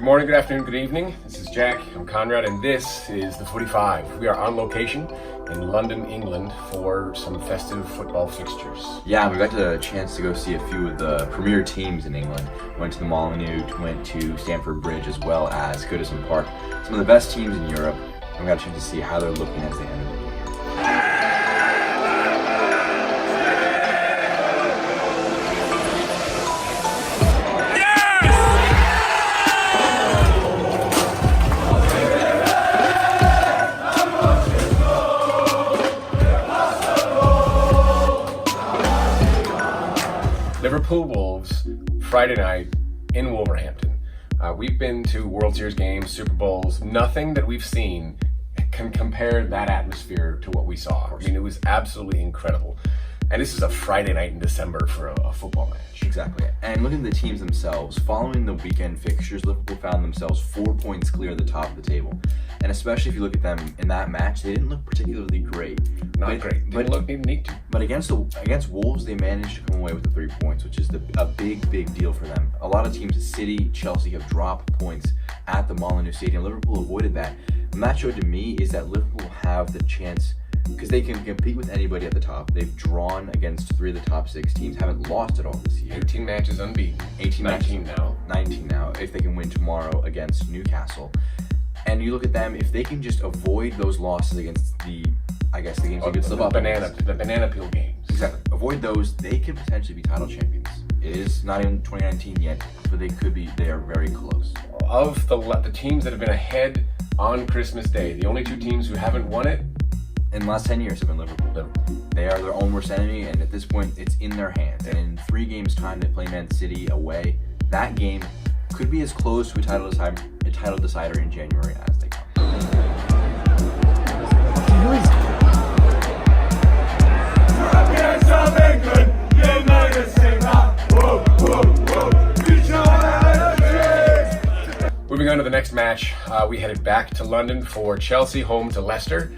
morning, good afternoon, good evening. This is Jack, I'm Conrad, and this is the Footy 5. We are on location in London, England for some festive football fixtures. Yeah, we got the chance to go see a few of the premier teams in England. Went to the Molineux, went to Stamford Bridge, as well as Goodison Park. Some of the best teams in Europe, and we got a chance to see how they're looking as they enter the year. Liverpool Wolves, Friday night in Wolverhampton. We've been to World Series games, Super Bowls. Nothing that we've seen can compare that atmosphere to what we saw. I mean, it was absolutely incredible. And this is a Friday night in December for a football match. Exactly. And looking at the teams themselves, following the weekend fixtures, Liverpool found themselves 4 points clear at the top of the table. And especially if you look at them in that match, they didn't look particularly great. Not great. Didn't need to. But against Wolves, they managed to come away with the 3 points, which is a big deal for them. A lot of teams, City, Chelsea, have dropped points at the Molineux Stadium. Liverpool avoided that. And that showed to me is that Liverpool have the chance, because they can compete with anybody at the top. They've drawn against 3 of the top 6 teams, haven't lost at all this year. 18 matches unbeaten. 19 now, if they can win tomorrow against Newcastle. And you look at them, if they can just avoid those losses against the games they could slip up. The banana peel games. Exactly. Avoid those, they could potentially be title champions. It is not even 2019 yet, but they are very close. Of the teams that have been ahead on Christmas Day, the only 2 teams who haven't won it in the last 10 years have been Liverpool. They are their own worst enemy, and at this point, it's in their hands. And in 3 games' time, they play Man City away. That game could be as close to a title decider in January as they come. Moving on to the next match, we headed back to London for Chelsea home to Leicester.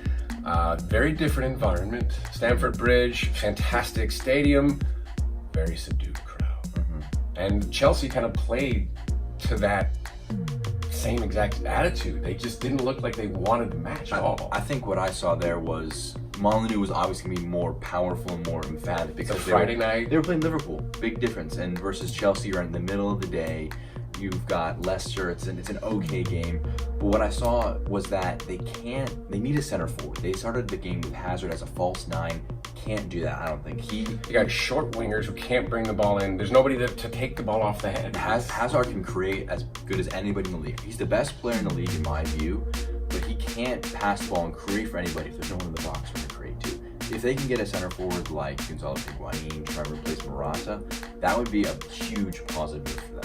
Very different environment. Stamford Bridge, fantastic stadium, very subdued crowd. And Chelsea kind of played to that same exact attitude. They just didn't look like they wanted the match at all. I think what I saw there was Molineux was obviously going to be more powerful and more emphatic because Friday night. They were playing Liverpool. Big difference. And versus Chelsea, you're in the middle of the day. You've got Leicester. It's an okay game. But what I saw was that they need a center forward. They started the game with Hazard as a false 9. Can't do that, I don't think. You got short wingers who can't bring the ball in. There's nobody to take the ball off the head. Hazard can create as good as anybody in the league. He's the best player in the league in my view, but he can't pass the ball and create for anybody if there's no one in the box for him to create to. If they can get a center forward like Gonzalo Higuain to try and replace Morata, that would be a huge positive for them.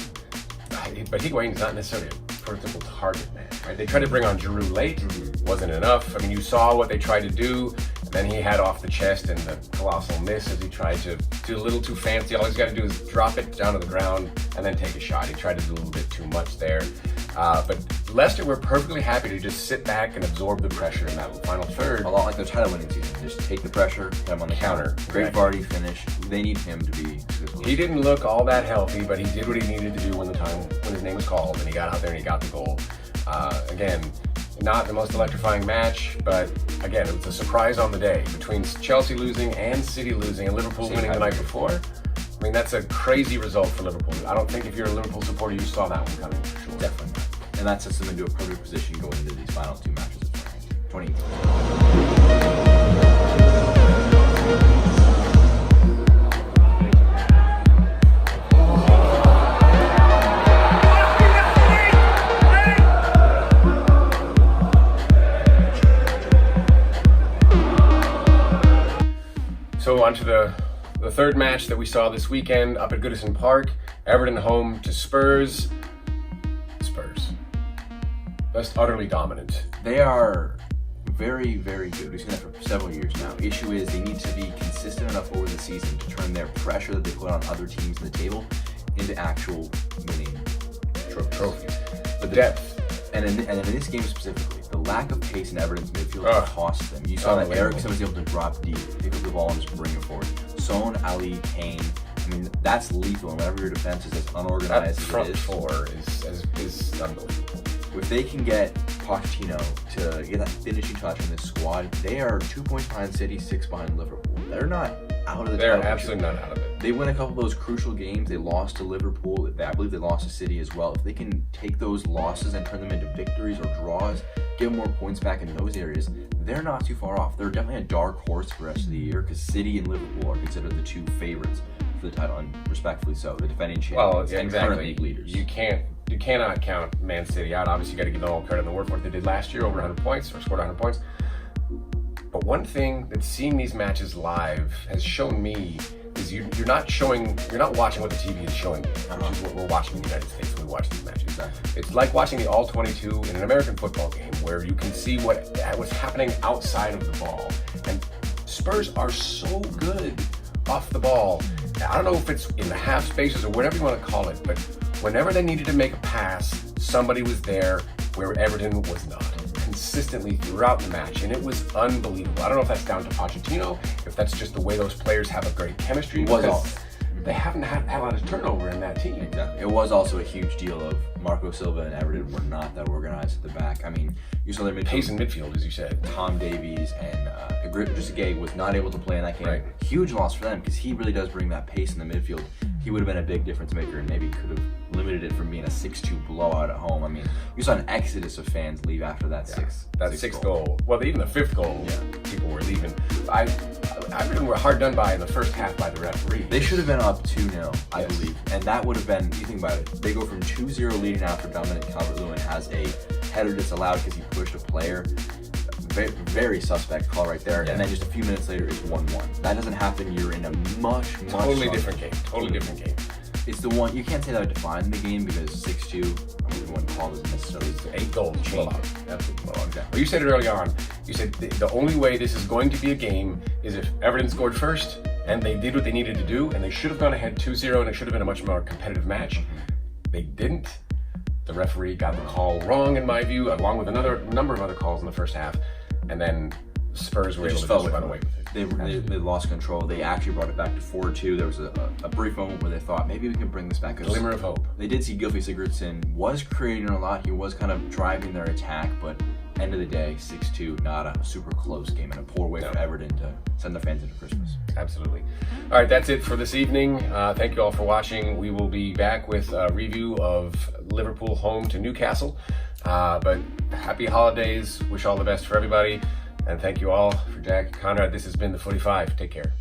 But Higuain's not necessarily a vertical target man, right? They tried to bring on Giroud late, wasn't enough. I mean, you saw what they tried to do, and then he had off the chest and the colossal miss as he tried to do a little too fancy. All he's got to do is drop it down to the ground and then take a shot. He tried to do a little bit too much there. But Leicester were perfectly happy to just sit back and absorb the pressure in that final third. A lot like their title winning season. Just take the pressure, put him on the counter. Great Vardy finish. They need him to be successful. He didn't look all that healthy, but he did what he needed to do when his name was called, and he got out there and he got the goal. Again, not the most electrifying match, but again, it was a surprise on the day between Chelsea losing and City losing and Liverpool winning the night before. I mean, that's a crazy result for Liverpool. I don't think if you're a Liverpool supporter, you saw that one coming for sure. Definitely not. And that sets them into a perfect position going into these final 2 matches of 2018. So on to the third match that we saw this weekend up at Goodison Park. Everton home to Spurs. Just utterly dominant. They are very good. We've seen that for several years now. Issue is they need to be consistent enough over the season to turn their pressure that they put on other teams in the table into actual winning trophies. But the depth, and in this game specifically, the lack of pace in Everton's midfield cost them. You saw that Eriksen was able to drop deep, pick up the ball, and just bring it forward. Son, Ali, Kane, I mean, that's lethal. And whenever your defense is as unorganized That front as it is, four is unbelievable. if they can get Pochettino to get that finishing touch on this squad, they are 2 points behind City, 6 behind Liverpool. They're not out of the They're title absolutely picture. not out of it. They win a couple of those crucial games. They lost to Liverpool. I believe they lost to City as well. If they can take those losses and turn them into victories or draws, get more points back in those areas, they're not too far off. They're definitely a dark horse for the rest of the year because City and Liverpool are considered the 2 favorites for the title, and respectfully so, the defending champions and current league leaders. You cannot count Man City out. Obviously, you got to give them all credit in the work for what they did last year, over 100 points, or scored 100 points. But one thing that seeing these matches live has shown me is you're not watching what the TV is showing you, which is what we're watching in the United States when we watch these matches. It's like watching the All-22 in an American football game, where you can see what's happening outside of the ball. And Spurs are so good off the ball. I don't know if it's in the half spaces or whatever you want to call it, but whenever they needed to make a pass, somebody was there where Everton was not, consistently throughout the match, and it was unbelievable. I don't know if that's down to Pochettino, if that's just the way those players have a great chemistry, because they haven't had a lot of turnover in that team. Exactly. It was also a huge deal of Marco Silva and Everton were not that organized at the back. I mean, you saw their midfield. Pace in midfield, as you said. Tom Davies and Gay was not able to play in that game. Right. Huge loss for them because he really does bring that pace in the midfield. He would have been a big difference maker and maybe could have limited it from being a 6-2 blowout at home. I mean, you saw an exodus of fans leave after that sixth goal. Well, even the 5th goal, people were leaving. Everton were hard done by in the first half by the referee. They should have been up 2-0, I believe. And that would have been, you think about it, they go from 2-0 leading after Dominic Calvert-Lewin has a header disallowed because he pushed a player. Very, very suspect call right there. And then just a few minutes later, it's 1-1. That doesn't happen. You're in a much totally different game. Totally different game. It's the one, you can't say that defined the game because 6-2, I mean, the one call isn't necessarily 8 goals change. Absolutely. Well, you said it early on. You said the only way this is going to be a game is if Everton scored first and they did what they needed to do, and they should have gone ahead 2-0 and it should have been a much more competitive match. They didn't. The referee got the call wrong, in my view, along with another number of other calls in the first half. And then Spurs were able to just run away with it. They lost control. They actually brought it back to 4-2. There was a brief moment where they thought maybe we can bring this back. Glimmer of hope. They did see Gylfi Sigurdsson was creating a lot. He was kind of driving their attack, but end of the day, 6-2, not a super close game, and a poor way for Everton to send their fans into Christmas. Absolutely. All right, that's it for this evening. Thank you all for watching. We will be back with a review of Liverpool home to Newcastle. But happy holidays. Wish all the best for everybody. And thank you all for Jack, Conrad. This has been the Footy 5. Take care.